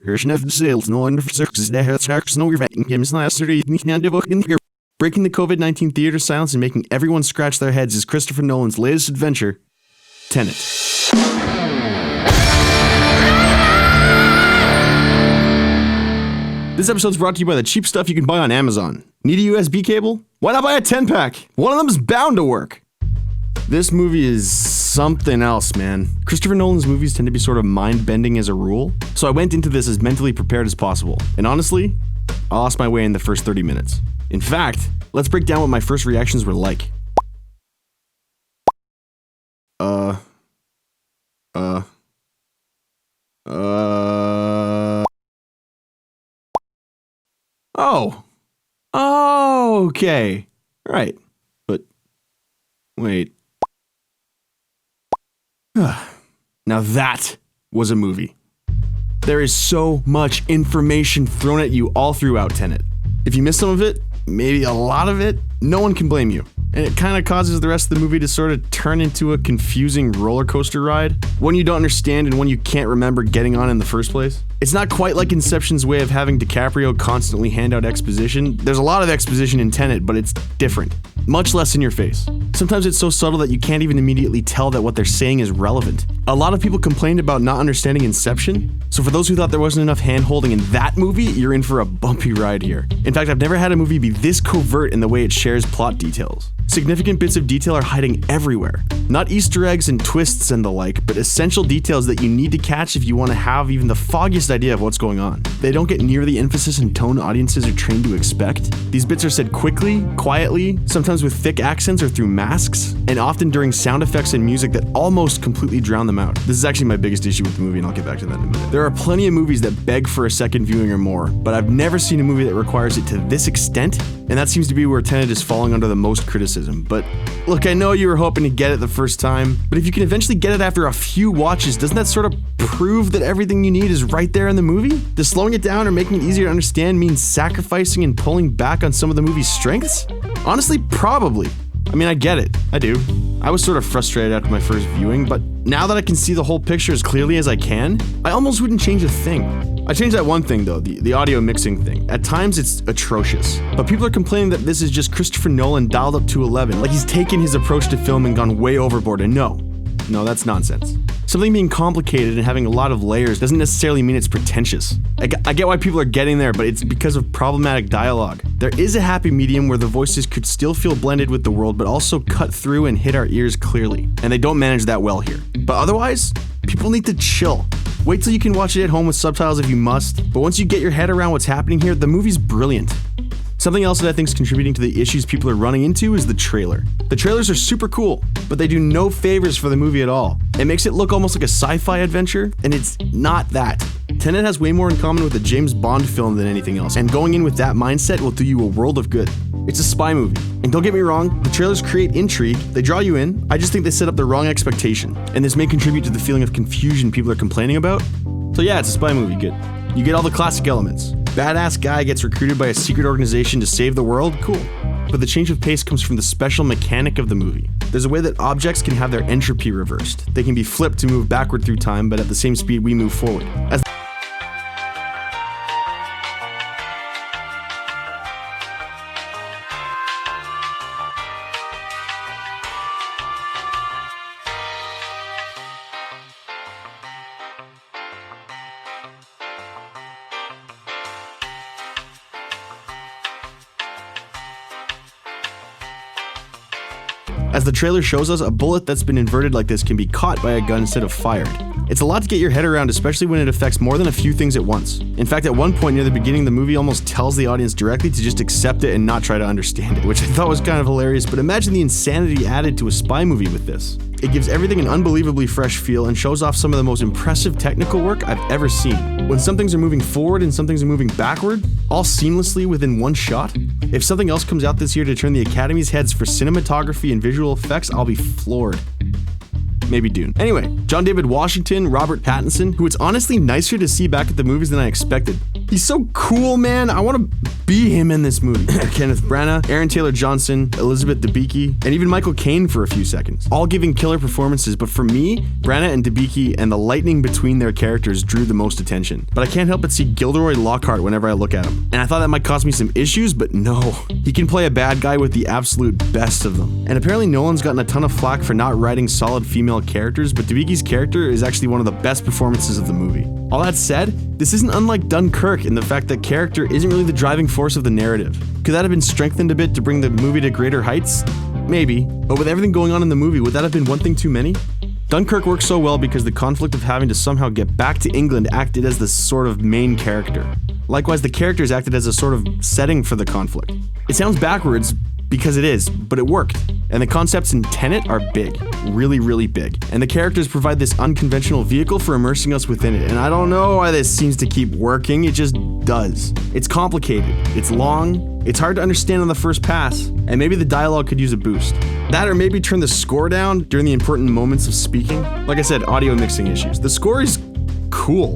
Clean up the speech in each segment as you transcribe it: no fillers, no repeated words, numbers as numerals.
Breaking the COVID-19 theater silence and making everyone scratch their heads is Christopher Nolan's latest adventure, Tenet. This episode's brought to you by the cheap stuff you can buy on Amazon. Need a USB cable? Why not buy a 10-pack? One of them's bound to work. This movie is something else, man. Christopher Nolan's movies tend to be sort of mind-bending as a rule, so I went into this as mentally prepared as possible. And honestly, I lost my way in the first 30 minutes. In fact, let's break down what my first reactions were like. Oh, okay. Right. But, wait. Now that was a movie. There is so much information thrown at you all throughout Tenet. If you miss some of it, maybe a lot of it, no one can blame you. And it kind of causes the rest of the movie to sort of turn into a confusing roller coaster ride, one you don't understand and one you can't remember getting on in the first place. It's not quite like Inception's way of having DiCaprio constantly hand out exposition. There's a lot of exposition in Tenet, but it's different. Much less in your face. Sometimes it's so subtle that you can't even immediately tell that what they're saying is relevant. A lot of people complained about not understanding Inception, so for those who thought there wasn't enough hand-holding in that movie, you're in for a bumpy ride here. In fact, I've never had a movie be this covert in the way it shares plot details. Significant bits of detail are hiding everywhere. Not Easter eggs and twists and the like, but essential details that you need to catch if you want to have even the foggiest idea of what's going on. They don't get near the emphasis and tone audiences are trained to expect. These bits are said quickly, quietly, sometimes with thick accents or through masks, and often during sound effects and music that almost completely drown them out. This is actually my biggest issue with the movie, and I'll get back to that in a minute. There are plenty of movies that beg for a second viewing or more, but I've never seen a movie that requires it to this extent, and that seems to be where Tenet is falling under the most criticism. But look, I know you were hoping to get it the first time, but if you can eventually get it after a few watches, doesn't that sort of prove that everything you need is right there in the movie? Does slowing it down or making it easier to understand mean sacrificing and pulling back on some of the movie's strengths? Honestly, probably. I mean, I get it. I do. I was sort of frustrated after my first viewing, but now that I can see the whole picture as clearly as I can, I almost wouldn't change a thing. I changed that one thing though, the audio mixing thing. At times it's atrocious, but people are complaining that this is just Christopher Nolan dialed up to 11, like he's taken his approach to film and gone way overboard, and no, that's nonsense. Something being complicated and having a lot of layers doesn't necessarily mean it's pretentious. I get why people are getting there, but it's because of problematic dialogue. There is a happy medium where the voices could still feel blended with the world, but also cut through and hit our ears clearly, and they don't manage that well here. But otherwise, people need to chill. Wait till you can watch it at home with subtitles if you must, but once you get your head around what's happening here, the movie's brilliant. Something else that I think is contributing to the issues people are running into is the trailer. The trailers are super cool, but they do no favors for the movie at all. It makes it look almost like a sci-fi adventure, and it's not that. Tenet has way more in common with a James Bond film than anything else, and going in with that mindset will do you a world of good. It's a spy movie. And don't get me wrong, the trailers create intrigue, they draw you in, I just think they set up the wrong expectation, and this may contribute to the feeling of confusion people are complaining about. So yeah, it's a spy movie, good. You get all the classic elements. Badass guy gets recruited by a secret organization to save the world, cool. But the change of pace comes from the special mechanic of the movie. There's a way that objects can have their entropy reversed. They can be flipped to move backward through time, but at the same speed we move forward. As the trailer shows us, a bullet that's been inverted like this can be caught by a gun instead of fired. It's a lot to get your head around, especially when it affects more than a few things at once. In fact, at one point near the beginning, the movie almost tells the audience directly to just accept it and not try to understand it, which I thought was kind of hilarious, but imagine the insanity added to a spy movie with this. It gives everything an unbelievably fresh feel and shows off some of the most impressive technical work I've ever seen. When some things are moving forward and some things are moving backward, all seamlessly within one shot. If something else comes out this year to turn the Academy's heads for cinematography and visual effects, I'll be floored. Maybe Dune. Anyway, John David Washington, Robert Pattinson, who it's honestly nicer to see back at the movies than I expected. He's so cool, man. I want to be him in this movie. Kenneth Branagh, Aaron Taylor-Johnson, Elizabeth Debicki, and even Michael Caine for a few seconds. All giving killer performances, but for me, Branagh and Debicki and the lightning between their characters drew the most attention. But I can't help but see Gilderoy Lockhart whenever I look at him. And I thought that might cause me some issues, but no. He can play a bad guy with the absolute best of them. And apparently Nolan's gotten a ton of flack for not writing solid female characters, but Debicki's character is actually one of the best performances of the movie. All that said, this isn't unlike Dunkirk in the fact that character isn't really the driving force of the narrative. Could that have been strengthened a bit to bring the movie to greater heights? Maybe, but with everything going on in the movie, would that have been one thing too many? Dunkirk works so well because the conflict of having to somehow get back to England acted as the sort of main character. Likewise, the characters acted as a sort of setting for the conflict. It sounds backwards, because it is, but it worked. And the concepts in Tenet are big, really, really big. And the characters provide this unconventional vehicle for immersing us within it. And I don't know why this seems to keep working, it just does. It's complicated, it's long, it's hard to understand on the first pass, and maybe the dialogue could use a boost. That or maybe turn the score down during the important moments of speaking. Like I said, audio mixing issues. The score is cool.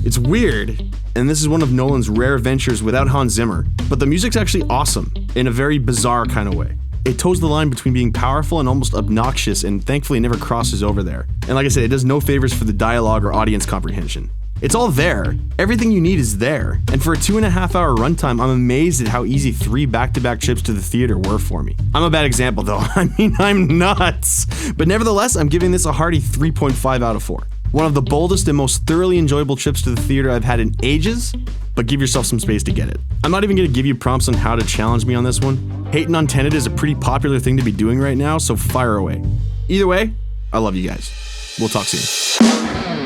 It's weird, and this is one of Nolan's rare ventures without Hans Zimmer, but the music's actually awesome, in a very bizarre kind of way. It toes the line between being powerful and almost obnoxious, and thankfully never crosses over there. And like I said, it does no favors for the dialogue or audience comprehension. It's all there. Everything you need is there. And for a 2.5 hour runtime, I'm amazed at how easy 3 back-to-back trips to the theater were for me. I'm a bad example though. I mean, I'm nuts. But nevertheless, I'm giving this a hearty 3.5 out of 4. One of the boldest and most thoroughly enjoyable trips to the theater I've had in ages, but give yourself some space to get it. I'm not even going to give you prompts on how to challenge me on this one. Hating on Tenet is a pretty popular thing to be doing right now, so fire away. Either way, I love you guys. We'll talk soon.